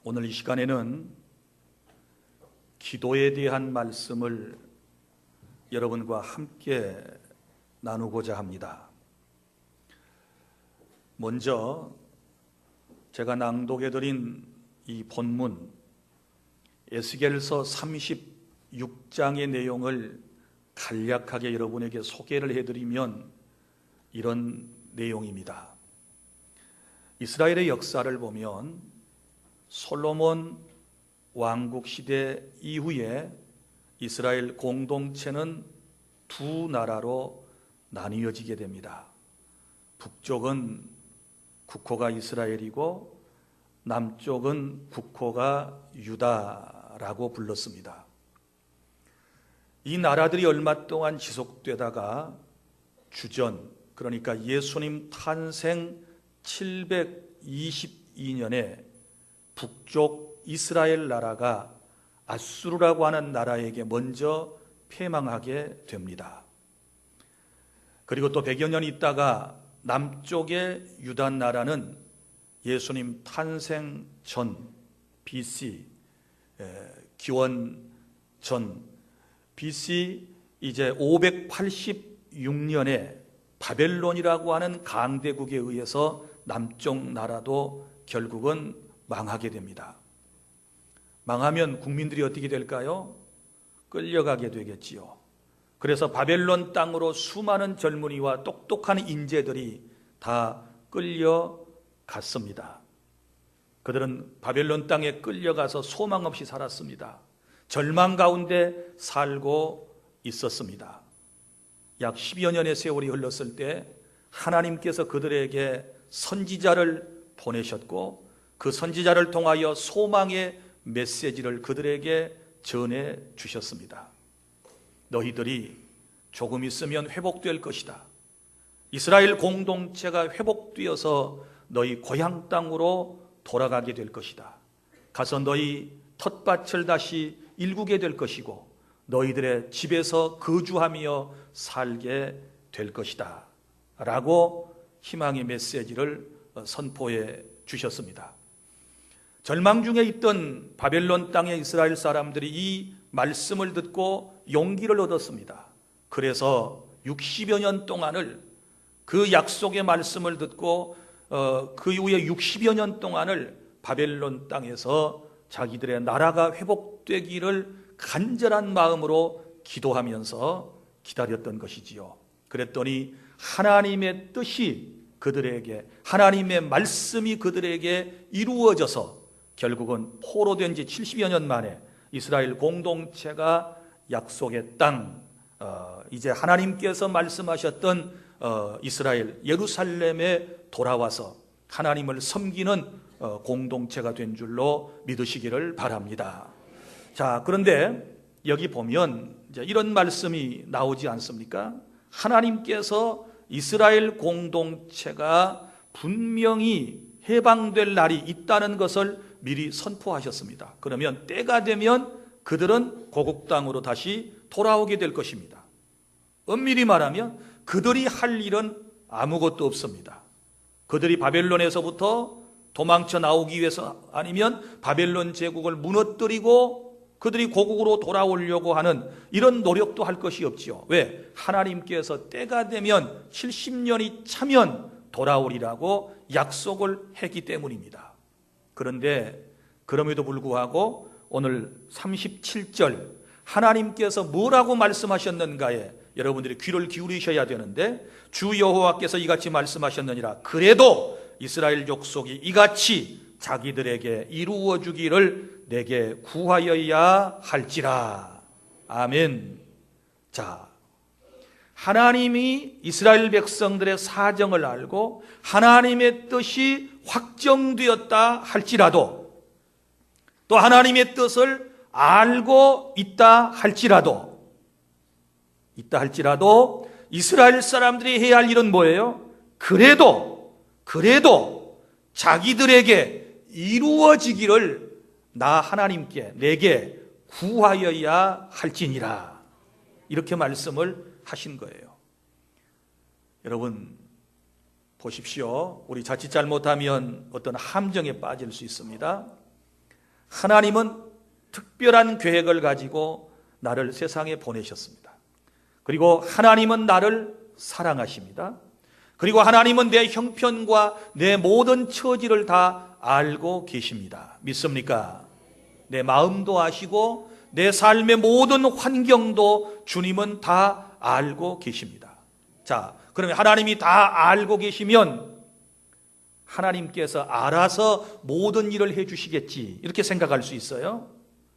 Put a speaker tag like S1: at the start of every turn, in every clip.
S1: 오늘 이 시간에는 기도에 대한 말씀을 여러분과 함께 나누고자 합니다. 먼저 제가 낭독해드린 이 본문 에스겔서 36장의 내용을 간략하게 여러분에게 소개를 해드리면 이런 내용입니다. 이스라엘의 역사를 보면 솔로몬 왕국 시대 이후에 이스라엘 공동체는 두 나라로 나뉘어지게 됩니다. 북쪽은 국호가 이스라엘이고 남쪽은 국호가 유다라고 불렀습니다. 이 나라들이 얼마 동안 지속되다가 주전, 그러니까 예수님 탄생 722년에 북쪽 이스라엘 나라가 아수르라고 하는 나라에게 먼저 패망하게 됩니다. 그리고 또 100여 년 있다가 남쪽의 유다 나라는 예수님 탄생 전 BC, 기원 전 BC 이제 586년에 바벨론이라고 하는 강대국에 의해서 남쪽 나라도 결국은 망하게 됩니다. 망하면 국민들이 어떻게 될까요? 끌려가게 되겠지요. 그래서 바벨론 땅으로 수많은 젊은이와 똑똑한 인재들이 다 끌려갔습니다. 그들은 바벨론 땅에 끌려가서 소망 없이 살았습니다. 절망 가운데 살고 있었습니다. 약 10여 년의 세월이 흘렀을 때 하나님께서 그들에게 선지자를 보내셨고 그 선지자를 통하여 소망의 메시지를 그들에게 전해 주셨습니다. 너희들이 조금 있으면 회복될 것이다. 이스라엘 공동체가 회복되어서 너희 고향 땅으로 돌아가게 될 것이다. 가서 너희 텃밭을 다시 일구게 될 것이고 너희들의 집에서 거주하며 살게 될 것이다 라고 희망의 메시지를 선포해 주셨습니다. 절망 중에 있던 바벨론 땅의 이스라엘 사람들이 이 말씀을 듣고 용기를 얻었습니다. 그래서 60여 년 동안을 그 약속의 말씀을 듣고 그 이후에 60여 년 동안을 바벨론 땅에서 자기들의 나라가 회복되기를 간절한 마음으로 기도하면서 기다렸던 것이지요. 그랬더니 하나님의 뜻이 그들에게, 하나님의 말씀이 그들에게 이루어져서 결국은 포로된 지 70여 년 만에 이스라엘 공동체가 약속의 땅, 이제 하나님께서 말씀하셨던 이스라엘 예루살렘에 돌아와서 하나님을 섬기는 공동체가 된 줄로 믿으시기를 바랍니다. 자, 그런데 여기 보면 이제 이런 말씀이 나오지 않습니까? 하나님께서 이스라엘 공동체가 분명히 해방될 날이 있다는 것을 미리 선포하셨습니다. 그러면 때가 되면 그들은 고국 땅으로 다시 돌아오게 될 것입니다. 엄밀히 말하면 그들이 할 일은 아무것도 없습니다. 그들이 바벨론에서부터 도망쳐 나오기 위해서 아니면 바벨론 제국을 무너뜨리고 그들이 고국으로 돌아오려고 하는 이런 노력도 할 것이 없지요. 왜? 하나님께서 때가 되면 70년이 차면 돌아오리라고 약속을 했기 때문입니다. 그런데 그럼에도 불구하고 오늘 37절 하나님께서 뭐라고 말씀하셨는가에 여러분들이 귀를 기울이셔야 되는데 주 여호와께서 이같이 말씀하셨느니라. 그래도 이스라엘 족속이 이같이 자기들에게 이루어 주기를 내게 구하여야 할지라. 아멘. 자, 하나님이 이스라엘 백성들의 사정을 알고 하나님의 뜻이 확정되었다 할지라도 또 하나님의 뜻을 알고 있다 할지라도 이스라엘 사람들이 해야 할 일은 뭐예요? 그래도 자기들에게 이루어지기를 나 하나님께 내게 구하여야 할지니라. 이렇게 말씀을 하신 거예요. 여러분 보십시오. 우리 자칫 잘못하면 어떤 함정에 빠질 수 있습니다. 하나님은 특별한 계획을 가지고 나를 세상에 보내셨습니다. 그리고 하나님은 나를 사랑하십니다. 그리고 하나님은 내 형편과 내 모든 처지를 다 알고 계십니다. 믿습니까? 내 마음도 아시고 내 삶의 모든 환경도 주님은 다 알고 계십니다. 자, 그러면 하나님이 다 알고 계시면 하나님께서 알아서 모든 일을 해주시겠지, 이렇게 생각할 수 있어요.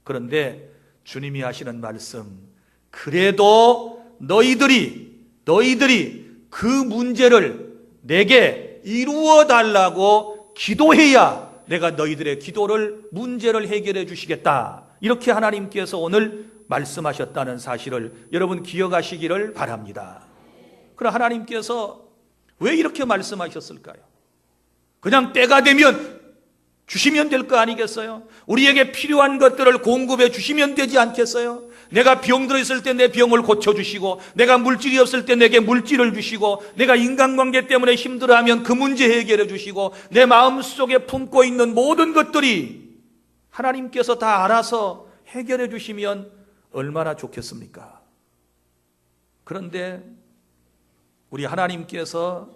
S1: 그런데 주님이 하시는 말씀, 그래도 너희들이 그 문제를 내게 이루어 달라고 기도해야 내가 너희들의 기도를, 문제를 해결해 주시겠다, 이렇게 하나님께서 오늘 말씀하셨다는 사실을 여러분 기억하시기를 바랍니다. 그럼 하나님께서 왜 이렇게 말씀하셨을까요? 그냥 때가 되면 주시면 될 거 아니겠어요? 우리에게 필요한 것들을 공급해 주시면 되지 않겠어요? 내가 병들어 있을 때 내 병을 고쳐주시고, 내가 물질이 없을 때 내게 물질을 주시고, 내가 인간관계 때문에 힘들어하면 그 문제 해결해 주시고, 내 마음속에 품고 있는 모든 것들이 하나님께서 다 알아서 해결해 주시면 얼마나 좋겠습니까? 그런데 우리 하나님께서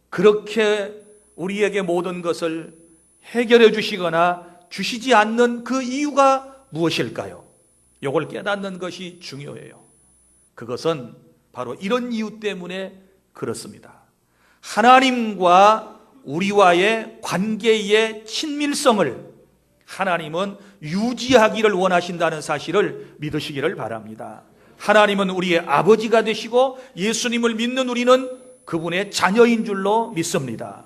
S1: 그렇게 우리에게 모든 것을 해결해 주시거나 주시지 않는 그 이유가 무엇일까요? 이걸 깨닫는 것이 중요해요. 그것은 바로 이런 이유 때문에 그렇습니다. 하나님과 우리와의 관계의 친밀성을 하나님은 유지하기를 원하신다는 사실을 믿으시기를 바랍니다. 하나님은 우리의 아버지가 되시고 예수님을 믿는 우리는 그분의 자녀인 줄로 믿습니다.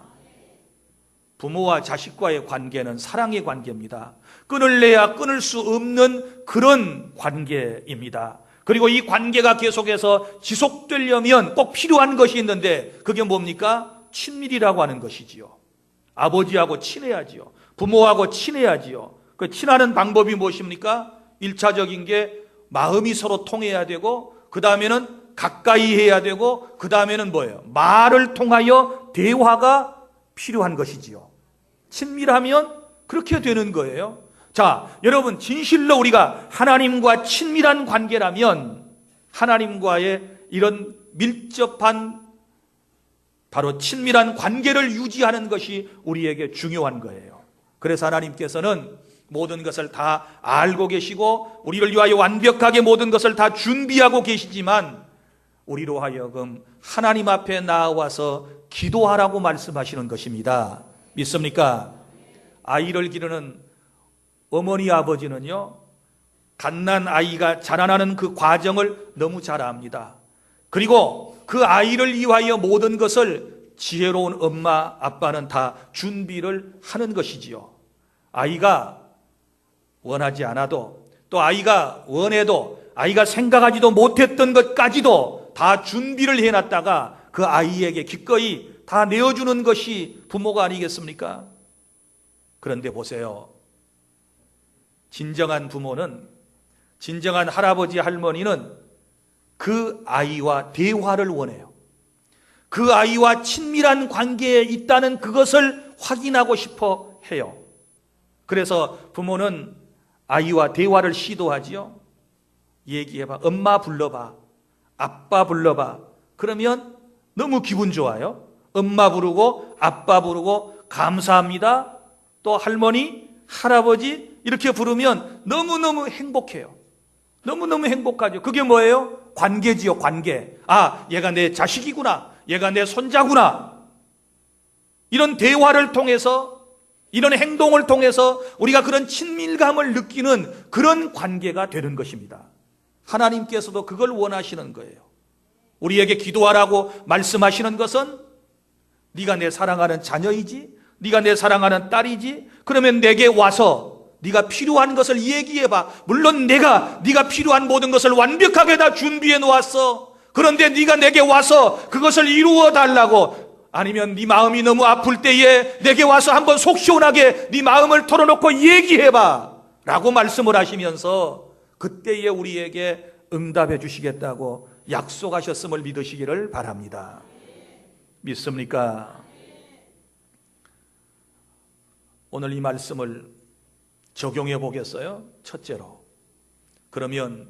S1: 부모와 자식과의 관계는 사랑의 관계입니다. 끊을래야 끊을 수 없는 그런 관계입니다. 그리고 이 관계가 계속해서 지속되려면 꼭 필요한 것이 있는데, 그게 뭡니까? 친밀이라고 하는 것이지요. 아버지하고 친해야지요. 부모하고 친해야지요. 그 친하는 방법이 무엇입니까? 1차적인 게 마음이 서로 통해야 되고, 그 다음에는 가까이 해야 되고, 그 다음에는 뭐예요? 말을 통하여 대화가 필요한 것이지요. 친밀하면 그렇게 되는 거예요. 자, 여러분, 진실로 우리가 하나님과 친밀한 관계라면 하나님과의 이런 밀접한, 바로 친밀한 관계를 유지하는 것이 우리에게 중요한 거예요. 그래서 하나님께서는 모든 것을 다 알고 계시고 우리를 위하여 완벽하게 모든 것을 다 준비하고 계시지만 우리로 하여금 하나님 앞에 나와서 기도하라고 말씀하시는 것입니다. 믿습니까? 아이를 기르는 어머니 아버지는요, 갓난 아이가 자라나는 그 과정을 너무 잘 압니다. 그리고 그 아이를 위하여 모든 것을 지혜로운 엄마 아빠는 다 준비를 하는 것이지요. 아이가 원하지 않아도, 또 아이가 원해도, 아이가 생각하지도 못했던 것까지도 다 준비를 해놨다가 그 아이에게 기꺼이 다 내어주는 것이 부모가 아니겠습니까? 그런데 보세요. 진정한 부모는, 진정한 할아버지 할머니는 그 아이와 대화를 원해요. 그 아이와 친밀한 관계에 있다는 그것을 확인하고 싶어 해요. 그래서 부모는 아이와 대화를 시도하지요. 얘기해봐. 엄마 불러봐. 아빠 불러봐. 그러면 너무 기분 좋아요. 엄마 부르고 아빠 부르고 감사합니다. 또 할머니, 할아버지 이렇게 부르면 너무너무 행복해요. 너무너무 행복하죠. 그게 뭐예요? 관계지요, 관계. 아, 얘가 내 자식이구나. 얘가 내 손자구나. 이런 대화를 통해서, 이런 행동을 통해서 우리가 그런 친밀감을 느끼는 그런 관계가 되는 것입니다. 하나님께서도 그걸 원하시는 거예요. 우리에게 기도하라고 말씀하시는 것은 네가 내 사랑하는 자녀이지, 네가 내 사랑하는 딸이지, 그러면 내게 와서 네가 필요한 것을 얘기해봐. 물론 네가 필요한 모든 것을 완벽하게 다 준비해 놓았어. 그런데 네가 내게 와서 그것을 이루어 달라고, 아니면 네 마음이 너무 아플 때에 내게 와서 한번 속 시원하게 네 마음을 털어놓고 얘기해봐 라고 말씀을 하시면서 그때에 우리에게 응답해 주시겠다고 약속하셨음을 믿으시기를 바랍니다. 믿습니까? 오늘 이 말씀을 적용해 보겠어요? 첫째로, 그러면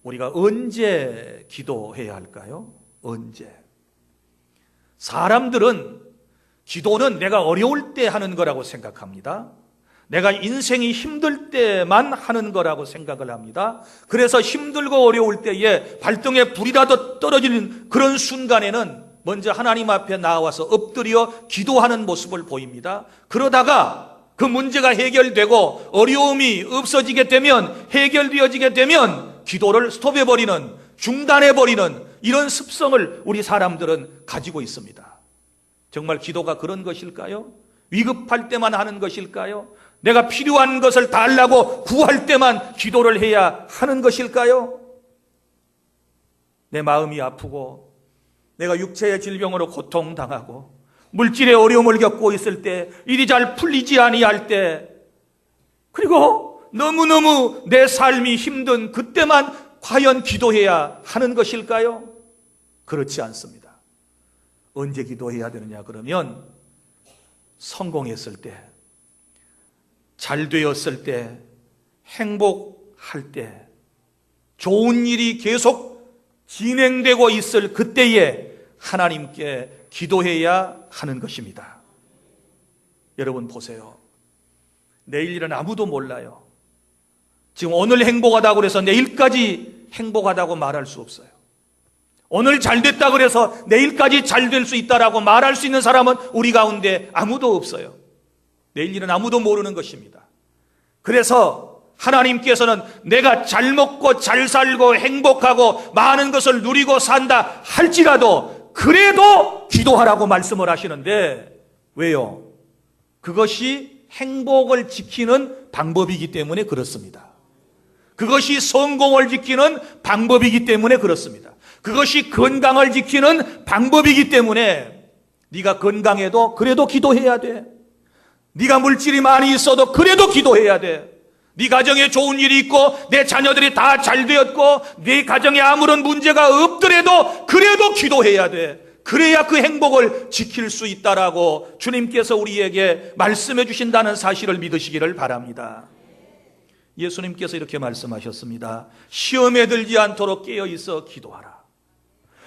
S1: 우리가 언제 기도해야 할까요? 언제? 사람들은 기도는 내가 어려울 때 하는 거라고 생각합니다. 내가 인생이 힘들 때만 하는 거라고 생각을 합니다. 그래서 힘들고 어려울 때에 발등에 불이라도 떨어지는 그런 순간에는 먼저 하나님 앞에 나와서 엎드려 기도하는 모습을 보입니다. 그러다가 그 문제가 해결되고 어려움이 없어지게 되면, 해결되어지게 되면 기도를 스톱해버리는, 중단해버리는 이런 습성을 우리 사람들은 가지고 있습니다. 정말 기도가 그런 것일까요? 위급할 때만 하는 것일까요? 내가 필요한 것을 달라고 구할 때만 기도를 해야 하는 것일까요? 내 마음이 아프고 내가 육체의 질병으로 고통당하고 물질의 어려움을 겪고 있을 때, 일이 잘 풀리지 아니할 때, 그리고 너무너무 내 삶이 힘든 그때만 과연 기도해야 하는 것일까요? 그렇지 않습니다. 언제 기도해야 되느냐 그러면 성공했을 때, 잘 되었을 때, 행복할 때, 좋은 일이 계속 진행되고 있을 그때에 하나님께 기도해야 하는 것입니다. 여러분 보세요. 내일 일은 아무도 몰라요. 지금 오늘 행복하다고 해서 내일까지 행복하다고 말할 수 없어요. 오늘 잘 됐다고 해서 내일까지 잘 될 수 있다라고 말할 수 있는 사람은 우리 가운데 아무도 없어요. 내일 일은 아무도 모르는 것입니다. 그래서 하나님께서는 내가 잘 먹고 잘 살고 행복하고 많은 것을 누리고 산다 할지라도 그래도 기도하라고 말씀을 하시는데, 왜요? 그것이 행복을 지키는 방법이기 때문에 그렇습니다. 그것이 성공을 지키는 방법이기 때문에 그렇습니다. 그것이 건강을 지키는 방법이기 때문에 네가 건강해도 그래도 기도해야 돼. 네가 물질이 많이 있어도 그래도 기도해야 돼. 네 가정에 좋은 일이 있고 내 자녀들이 다 잘 되었고 네 가정에 아무런 문제가 없더라도 그래도 기도해야 돼. 그래야 그 행복을 지킬 수 있다라고 주님께서 우리에게 말씀해 주신다는 사실을 믿으시기를 바랍니다. 예수님께서 이렇게 말씀하셨습니다. 시험에 들지 않도록 깨어 있어 기도하라.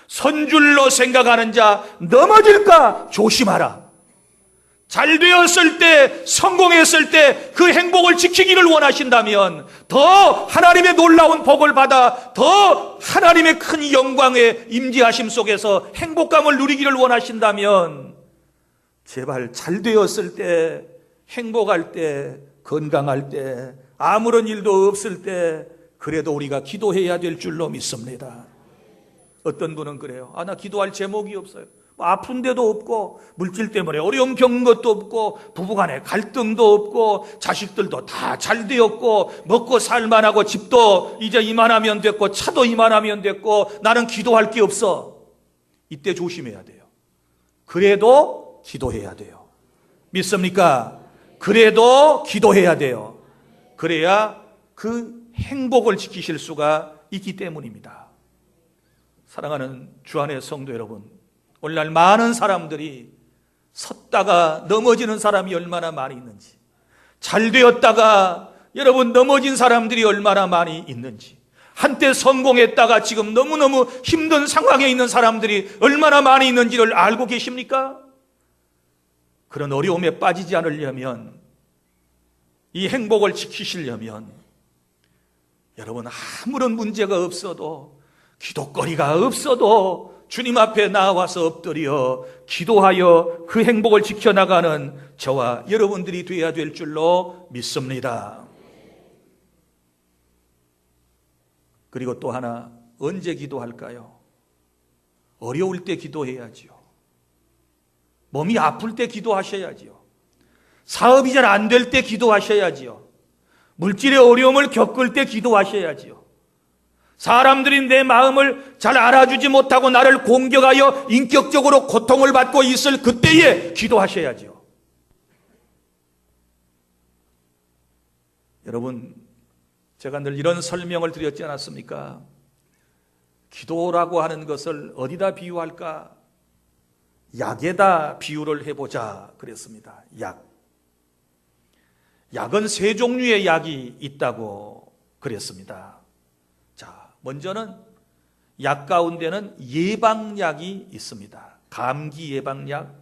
S1: 선줄로 생각하는 자 넘어질까 조심하라. 잘 되었을 때, 성공했을 때 그 행복을 지키기를 원하신다면, 더 하나님의 놀라운 복을 받아 더 하나님의 큰 영광의 임재하심 속에서 행복감을 누리기를 원하신다면, 제발 잘 되었을 때, 행복할 때, 건강할 때, 아무런 일도 없을 때 그래도 우리가 기도해야 될 줄로 믿습니다. 어떤 분은 그래요. 나 기도할 제목이 없어요. 아픈 데도 없고 물질 때문에 어려움 겪는 것도 없고 부부간에 갈등도 없고 자식들도 다 잘 되었고 먹고 살만하고 집도 이제 이만하면 됐고 차도 이만하면 됐고 나는 기도할 게 없어. 이때 조심해야 돼요. 그래도 기도해야 돼요. 믿습니까? 그래도 기도해야 돼요. 그래야 그 행복을 지키실 수가 있기 때문입니다. 사랑하는 주안의 성도 여러분, 오늘날 많은 사람들이 섰다가 넘어지는 사람이 얼마나 많이 있는지, 잘 되었다가 여러분 넘어진 사람들이 얼마나 많이 있는지, 한때 성공했다가 지금 너무너무 힘든 상황에 있는 사람들이 얼마나 많이 있는지를 알고 계십니까? 그런 어려움에 빠지지 않으려면, 이 행복을 지키시려면 여러분 아무런 문제가 없어도, 기도거리가 없어도 주님 앞에 나와서 엎드려 기도하여 그 행복을 지켜나가는 저와 여러분들이 되어야 될 줄로 믿습니다. 그리고 또 하나, 언제 기도할까요? 어려울 때 기도해야지요. 몸이 아플 때 기도하셔야지요. 사업이 잘 안 될 때 기도하셔야지요. 물질의 어려움을 겪을 때 기도하셔야지요. 사람들이 내 마음을 잘 알아주지 못하고 나를 공격하여 인격적으로 고통을 받고 있을 그때에 기도하셔야지요. 여러분, 제가 늘 이런 설명을 드렸지 않았습니까? 기도라고 하는 것을 어디다 비유할까? 약에다 비유를 해보자 그랬습니다. 약. 약은 세 종류의 약이 있다고 그랬습니다. 자, 먼저는 약 가운데는 예방약이 있습니다. 감기 예방약,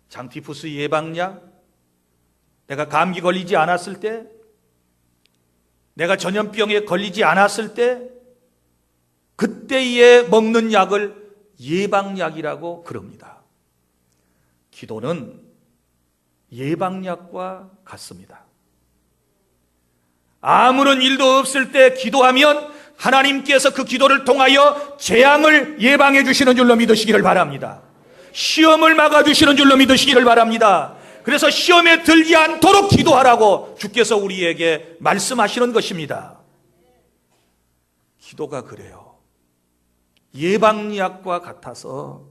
S1: 장티푸스 예방약, 내가 감기 걸리지 않았을 때, 내가 전염병에 걸리지 않았을 때, 그때에 먹는 약을 예방약이라고 그럽니다. 기도는 예방약과 같습니다. 아무런 일도 없을 때 기도하면 하나님께서 그 기도를 통하여 재앙을 예방해 주시는 줄로 믿으시기를 바랍니다. 시험을 막아주시는 줄로 믿으시기를 바랍니다. 그래서 시험에 들지 않도록 기도하라고 주께서 우리에게 말씀하시는 것입니다. 기도가 그래요. 예방약과 같아서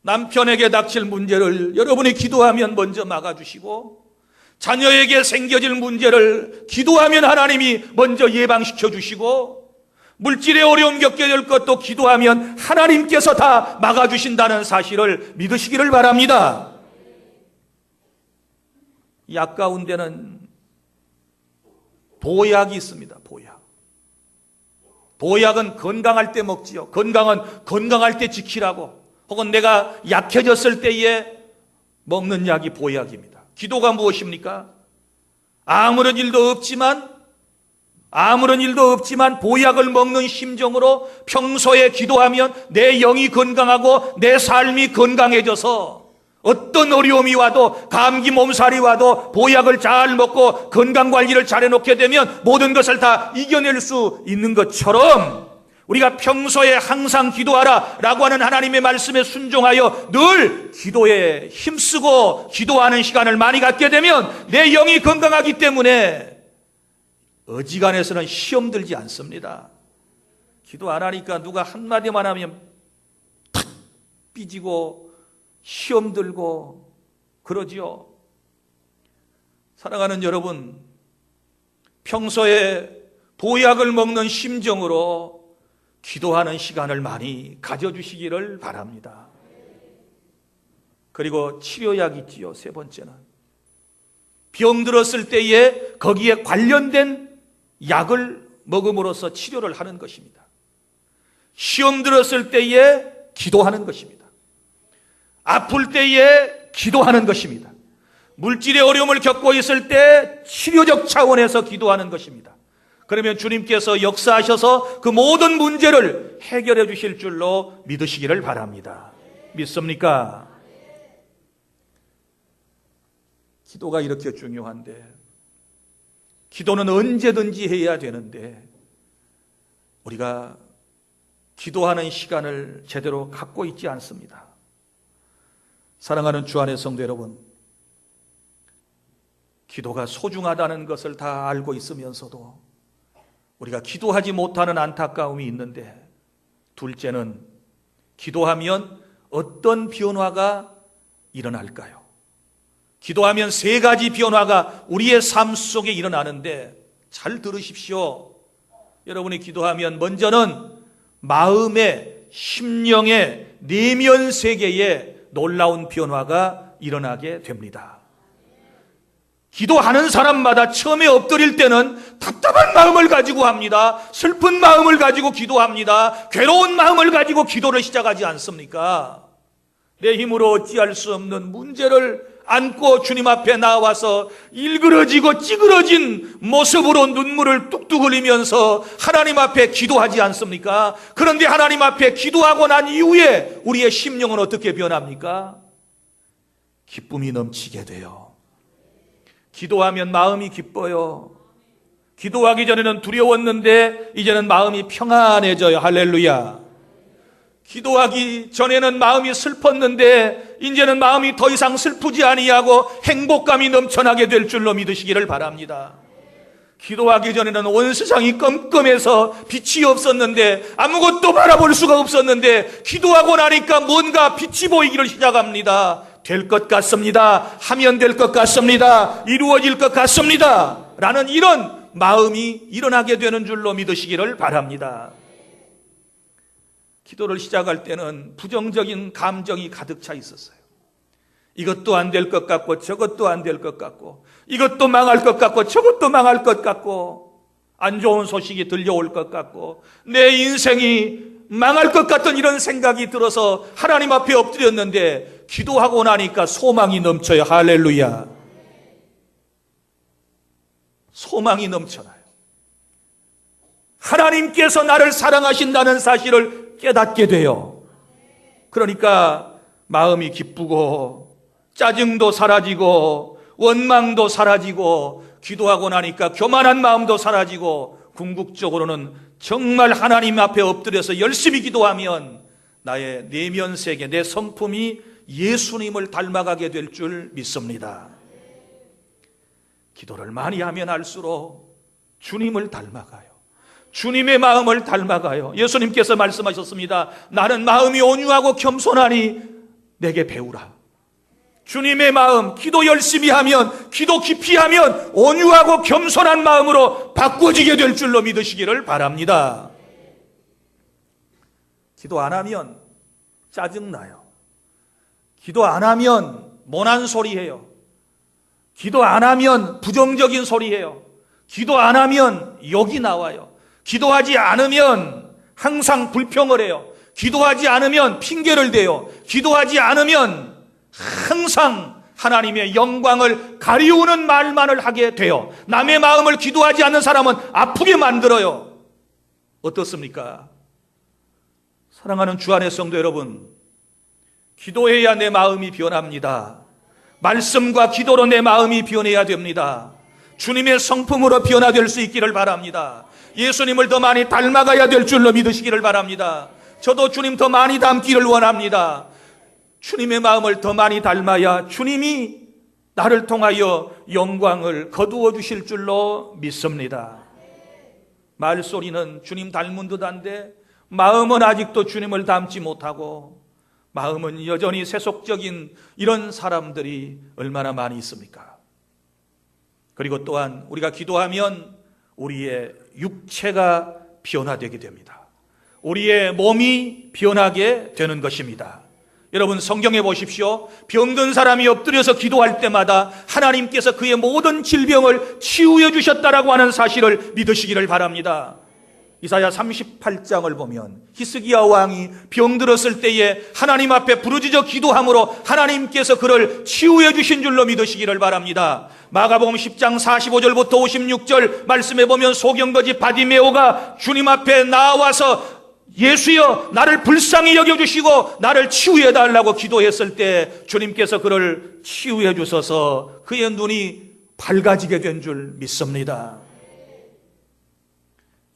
S1: 남편에게 닥칠 문제를 여러분이 기도하면 먼저 막아주시고, 자녀에게 생겨질 문제를 기도하면 하나님이 먼저 예방시켜 주시고, 물질의 어려움 겪게 될 것도 기도하면 하나님께서 다 막아주신다는 사실을 믿으시기를 바랍니다. 약 가운데는 보약이 있습니다. 보약은 건강할 때 먹지요. 건강은 건강할 때 지키라고. 혹은 내가 약해졌을 때에 먹는 약이 보약입니다. 기도가 무엇입니까? 아무런 일도 없지만 보약을 먹는 심정으로 평소에 기도하면 내 영이 건강하고 내 삶이 건강해져서 어떤 어려움이 와도, 감기 몸살이 와도 보약을 잘 먹고 건강관리를 잘 해놓게 되면 모든 것을 다 이겨낼 수 있는 것처럼, 우리가 평소에 항상 기도하라 라고 하는 하나님의 말씀에 순종하여 늘 기도에 힘쓰고 기도하는 시간을 많이 갖게 되면 내 영이 건강하기 때문에 어지간해서는 시험 들지 않습니다. 기도 안 하니까 누가 한마디만 하면 탁 삐지고 시험 들고 그러지요. 사랑하는 여러분, 평소에 보약을 먹는 심정으로 기도하는 시간을 많이 가져주시기를 바랍니다. 그리고 치료약 있지요. 세 번째는 병 들었을 때에 거기에 관련된 약을 먹음으로써 치료를 하는 것입니다. 시험 들었을 때에 기도하는 것입니다. 아플 때에 기도하는 것입니다. 물질의 어려움을 겪고 있을 때 치료적 차원에서 기도하는 것입니다. 그러면 주님께서 역사하셔서 그 모든 문제를 해결해 주실 줄로 믿으시기를 바랍니다. 믿습니까? 기도가 이렇게 중요한데, 기도는 언제든지 해야 되는데 우리가 기도하는 시간을 제대로 갖고 있지 않습니다. 사랑하는 주 안의 성도 여러분, 기도가 소중하다는 것을 다 알고 있으면서도 우리가 기도하지 못하는 안타까움이 있는데, 둘째는 기도하면 어떤 변화가 일어날까요? 기도하면 세 가지 변화가 우리의 삶 속에 일어나는데, 잘 들으십시오. 여러분이 기도하면 먼저는 마음의, 심령의, 내면 세계에 놀라운 변화가 일어나게 됩니다. 기도하는 사람마다 처음에 엎드릴 때는 답답한 마음을 가지고 합니다. 슬픈 마음을 가지고 기도합니다. 괴로운 마음을 가지고 기도를 시작하지 않습니까? 내 힘으로 어찌할 수 없는 문제를 안고 주님 앞에 나와서 일그러지고 찌그러진 모습으로 눈물을 뚝뚝 흘리면서 하나님 앞에 기도하지 않습니까? 그런데 하나님 앞에 기도하고 난 이후에 우리의 심령은 어떻게 변합니까? 기쁨이 넘치게 돼요. 기도하면 마음이 기뻐요. 기도하기 전에는 두려웠는데 이제는 마음이 평안해져요. 할렐루야. 기도하기 전에는 마음이 슬펐는데 이제는 마음이 더 이상 슬프지 아니하고 행복감이 넘쳐나게 될 줄로 믿으시기를 바랍니다. 기도하기 전에는 온 세상이 껌껌해서 빛이 없었는데, 아무것도 바라볼 수가 없었는데 기도하고 나니까 뭔가 빛이 보이기를 시작합니다. 될 것 같습니다. 하면 될 것 같습니다. 이루어질 것 같습니다. 라는 이런 마음이 일어나게 되는 줄로 믿으시기를 바랍니다. 기도를 시작할 때는 부정적인 감정이 가득 차 있었어요. 이것도 안 될 것 같고 저것도 안 될 것 같고 이것도 망할 것 같고 저것도 망할 것 같고 안 좋은 소식이 들려올 것 같고 내 인생이 망할 것 같은 이런 생각이 들어서 하나님 앞에 엎드렸는데 기도하고 나니까 소망이 넘쳐요. 할렐루야. 소망이 넘쳐나요. 하나님께서 나를 사랑하신다는 사실을 깨닫게 돼요. 그러니까 마음이 기쁘고 짜증도 사라지고 원망도 사라지고 기도하고 나니까 교만한 마음도 사라지고 궁극적으로는 정말 하나님 앞에 엎드려서 열심히 기도하면 나의 내면 세계, 내 성품이 예수님을 닮아가게 될 줄 믿습니다. 기도를 많이 하면 할수록 주님을 닮아가요. 주님의 마음을 닮아가요. 예수님께서 말씀하셨습니다. 나는 마음이 온유하고 겸손하니 내게 배우라. 주님의 마음, 기도 열심히 하면, 기도 깊이 하면 온유하고 겸손한 마음으로 바꿔지게 될 줄로 믿으시기를 바랍니다. 기도 안 하면 짜증나요. 기도 안 하면 모난 소리 해요. 기도 안 하면 부정적인 소리 해요. 기도 안 하면 욕이 나와요. 기도하지 않으면 항상 불평을 해요. 기도하지 않으면 핑계를 대요. 기도하지 않으면 항상 하나님의 영광을 가리우는 말만을 하게 돼요. 남의 마음을 기도하지 않는 사람은 아프게 만들어요. 어떻습니까? 사랑하는 주 안의 성도 여러분, 기도해야 내 마음이 변합니다. 말씀과 기도로 내 마음이 변해야 됩니다. 주님의 성품으로 변화될 수 있기를 바랍니다. 예수님을 더 많이 닮아가야 될 줄로 믿으시기를 바랍니다. 저도 주님 더 많이 닮기를 원합니다. 주님의 마음을 더 많이 닮아야 주님이 나를 통하여 영광을 거두어 주실 줄로 믿습니다. 말소리는 주님 닮은 듯한데 마음은 아직도 주님을 닮지 못하고 마음은 여전히 세속적인 이런 사람들이 얼마나 많이 있습니까? 그리고 또한 우리가 기도하면 우리의 육체가 변화되게 됩니다. 우리의 몸이 변하게 되는 것입니다. 여러분 성경에 보십시오. 병든 사람이 엎드려서 기도할 때마다 하나님께서 그의 모든 질병을 치유해 주셨다라고 하는 사실을 믿으시기를 바랍니다. 이사야 38장을 보면 히스기야 왕이 병들었을 때에 하나님 앞에 부르짖어 기도함으로 하나님께서 그를 치유해 주신 줄로 믿으시기를 바랍니다. 마가복음 10장 45절부터 56절 말씀해 보면 소경거지 바디메오가 주님 앞에 나와서 예수여 나를 불쌍히 여겨주시고 나를 치유해 달라고 기도했을 때 주님께서 그를 치유해 주셔서 그의 눈이 밝아지게 된 줄 믿습니다.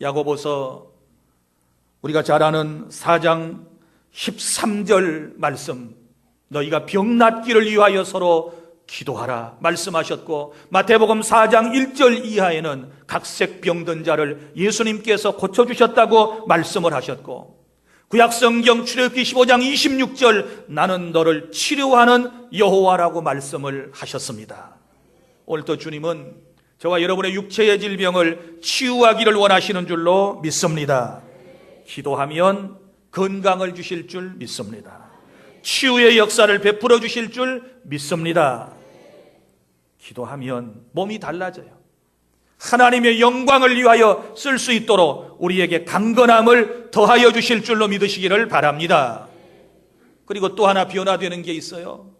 S1: 야고보서 우리가 잘 아는 4장 13절 말씀, 너희가 병 낫기를 위하여 서로 기도하라 말씀하셨고, 마태복음 4장 1절 이하에는 각색 병든 자를 예수님께서 고쳐주셨다고 말씀을 하셨고, 구약성경 출애굽기 15장 26절 나는 너를 치료하는 여호와라고 말씀을 하셨습니다. 오늘도 주님은 저와 여러분의 육체의 질병을 치유하기를 원하시는 줄로 믿습니다. 기도하면 건강을 주실 줄 믿습니다. 치유의 역사를 베풀어 주실 줄 믿습니다. 기도하면 몸이 달라져요. 하나님의 영광을 위하여 쓸 수 있도록 우리에게 강건함을 더하여 주실 줄로 믿으시기를 바랍니다. 그리고 또 하나 변화되는 게 있어요.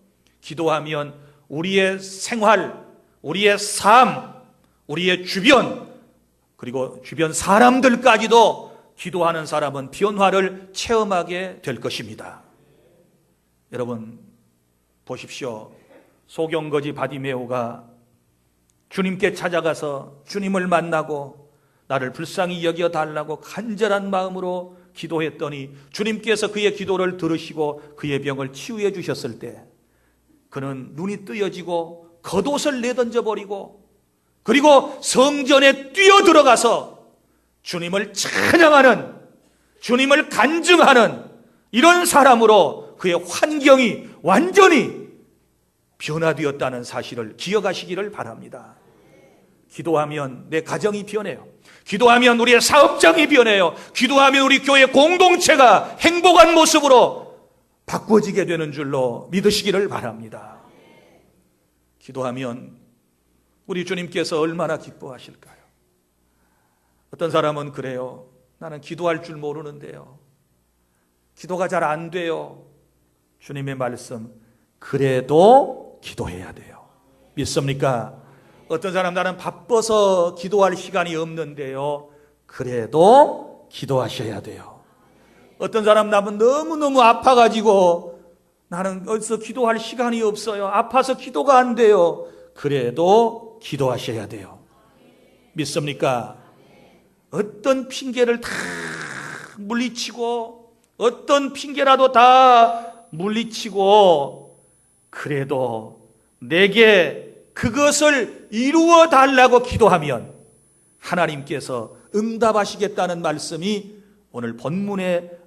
S1: 기도하면 우리의 생활, 우리의 삶, 우리의 주변, 그리고 주변 사람들까지도 기도하는 사람은 변화를 체험하게 될 것입니다. 여러분 보십시오. 소경거지 바디메오가 주님께 찾아가서 주님을 만나고 나를 불쌍히 여겨달라고 간절한 마음으로 기도했더니 주님께서 그의 기도를 들으시고 그의 병을 치유해 주셨을 때 그는 눈이 뜨여지고 겉옷을 내던져버리고 그리고 성전에 뛰어들어가서 주님을 찬양하는, 주님을 간증하는 이런 사람으로 그의 환경이 완전히 변화되었다는 사실을 기억하시기를 바랍니다. 기도하면 내 가정이 변해요. 기도하면 우리의 사업장이 변해요. 기도하면 우리 교회 공동체가 행복한 모습으로 바꿔지게 되는 줄로 믿으시기를 바랍니다. 기도하면 우리 주님께서 얼마나 기뻐하실까요? 어떤 사람은 그래요. 나는 기도할 줄 모르는데요. 기도가 잘 안 돼요. 주님의 말씀, 그래도 기도해야 돼요. 믿습니까? 어떤 사람, 나는 바빠서 기도할 시간이 없는데요. 그래도 기도하셔야 돼요. 어떤 사람, 나는 너무너무 아파가지고 나는 어디서 기도할 시간이 없어요. 아파서 기도가 안 돼요. 그래도 기도하셔야 돼요. 믿습니까? 어떤 핑계를 다 물리치고 어떤 핑계라도 다 물리치고 그래도 내게 그것을 이루어 달라고 기도하면 하나님께서 응답하시겠다는 말씀이 오늘 본문에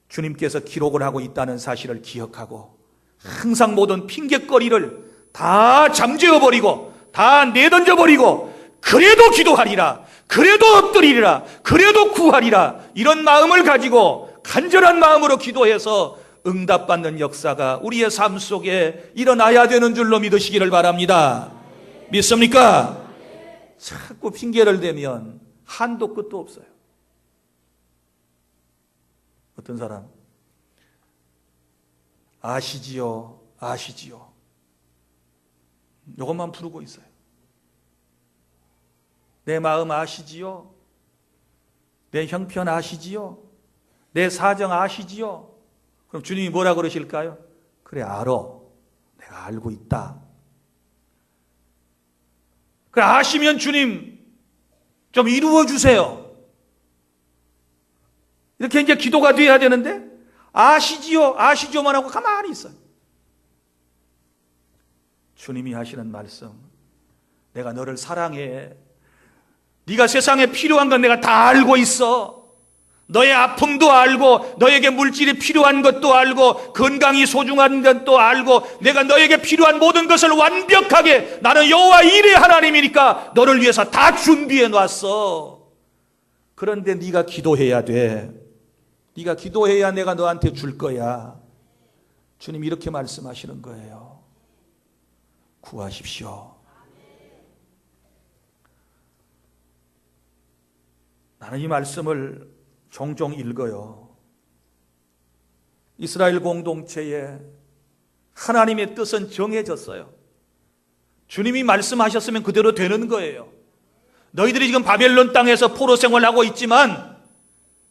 S1: 주님께서 기록을 하고 있다는 사실을 기억하고 항상 모든 핑계거리를 다 잠재워버리고 다 내던져버리고 그래도 기도하리라, 그래도 엎드리리라, 그래도 구하리라, 이런 마음을 가지고 간절한 마음으로 기도해서 응답받는 역사가 우리의 삶 속에 일어나야 되는 줄로 믿으시기를 바랍니다. 믿습니까? 자꾸 핑계를 대면 한도 끝도 없어요. 어떤 사람, 아시지요, 아시지요, 이것만 부르고 있어요. 내 마음 아시지요? 내 형편 아시지요? 내 사정 아시지요? 그럼 주님이 뭐라 그러실까요? 그래, 알아. 내가 알고 있다. 그래, 아시면 주님 좀 이루어 주세요. 이렇게 이제 기도가 돼야 되는데 아시지요, 아시죠만 하고 가만히 있어요. 주님이 하시는 말씀, 내가 너를 사랑해. 네가 세상에 필요한 건 내가 다 알고 있어. 너의 아픔도 알고 너에게 물질이 필요한 것도 알고 건강이 소중한 것도 알고 내가 너에게 필요한 모든 것을 완벽하게, 나는 여호와 일의 하나님이니까 너를 위해서 다 준비해 놨어. 그런데 네가 기도해야 돼. 네가 기도해야 내가 너한테 줄 거야. 주님 이렇게 말씀하시는 거예요. 구하십시오. 나는 이 말씀을 종종 읽어요. 이스라엘 공동체에 하나님의 뜻은 정해졌어요. 주님이 말씀하셨으면 그대로 되는 거예요. 너희들이 지금 바벨론 땅에서 포로 생활하고 있지만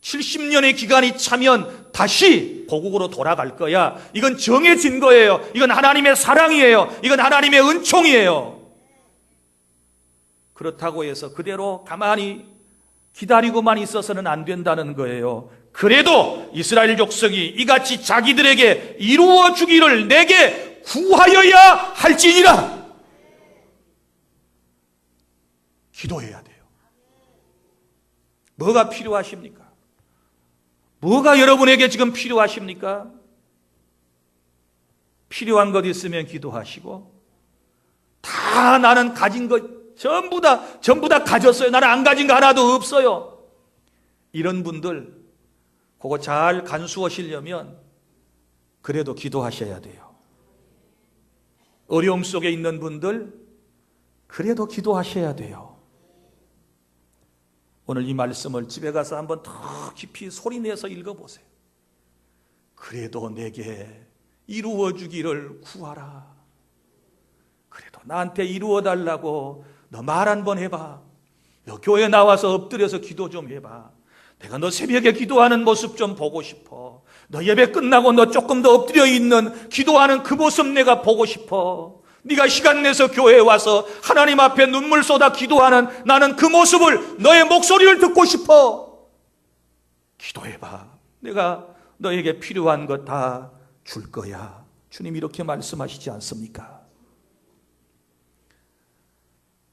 S1: 70년의 기간이 차면 다시 고국으로 돌아갈 거야. 이건 정해진 거예요. 이건 하나님의 사랑이에요. 이건 하나님의 은총이에요. 그렇다고 해서 그대로 가만히 기다리고만 있어서는 안 된다는 거예요. 그래도 이스라엘 족속이 이같이 자기들에게 이루어 주기를 내게 구하여야 할지니라. 기도해야 돼요. 뭐가 필요하십니까? 뭐가 여러분에게 지금 필요하십니까? 필요한 것 있으면 기도하시고, 다 나는 가진 것 전부 다 가졌어요. 나는 안 가진 거 하나도 없어요. 이런 분들 그거 잘 간수하시려면 그래도 기도하셔야 돼요. 어려움 속에 있는 분들 그래도 기도하셔야 돼요. 오늘 이 말씀을 집에 가서 한번 더 깊이 소리내서 읽어보세요. 그래도 내게 이루어 주기를 구하라. 그래도 나한테 이루어 달라고 너 말 한번 해봐. 너 교회 나와서 엎드려서 기도 좀 해봐. 내가 너 새벽에 기도하는 모습 좀 보고 싶어. 너 예배 끝나고 너 조금 더 엎드려 있는 기도하는 그 모습 내가 보고 싶어. 네가 시간 내서 교회에 와서 하나님 앞에 눈물 쏟아 기도하는 나는 그 모습을, 너의 목소리를 듣고 싶어. 기도해봐. 내가 너에게 필요한 것 다 줄 거야. 주님 이렇게 말씀하시지 않습니까?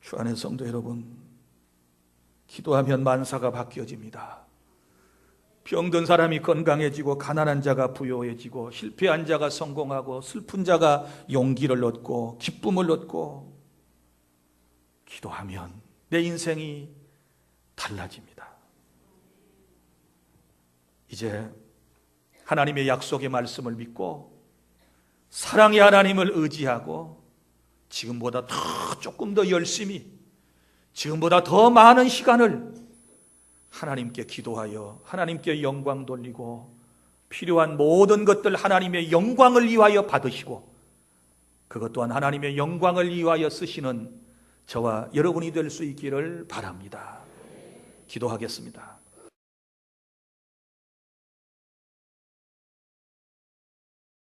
S1: 주 안의 성도 여러분, 기도하면 만사가 바뀌어집니다. 병든 사람이 건강해지고, 가난한 자가 부요해지고, 실패한 자가 성공하고, 슬픈 자가 용기를 얻고 기쁨을 얻고, 기도하면 내 인생이 달라집니다. 이제 하나님의 약속의 말씀을 믿고 사랑의 하나님을 의지하고 지금보다 조금 더 열심히, 지금보다 더 많은 시간을 하나님께 기도하여 하나님께 영광 돌리고 필요한 모든 것들 하나님의 영광을 위하여 받으시고 그것 또한 하나님의 영광을 위하여 쓰시는 저와 여러분이 될 수 있기를 바랍니다. 기도하겠습니다.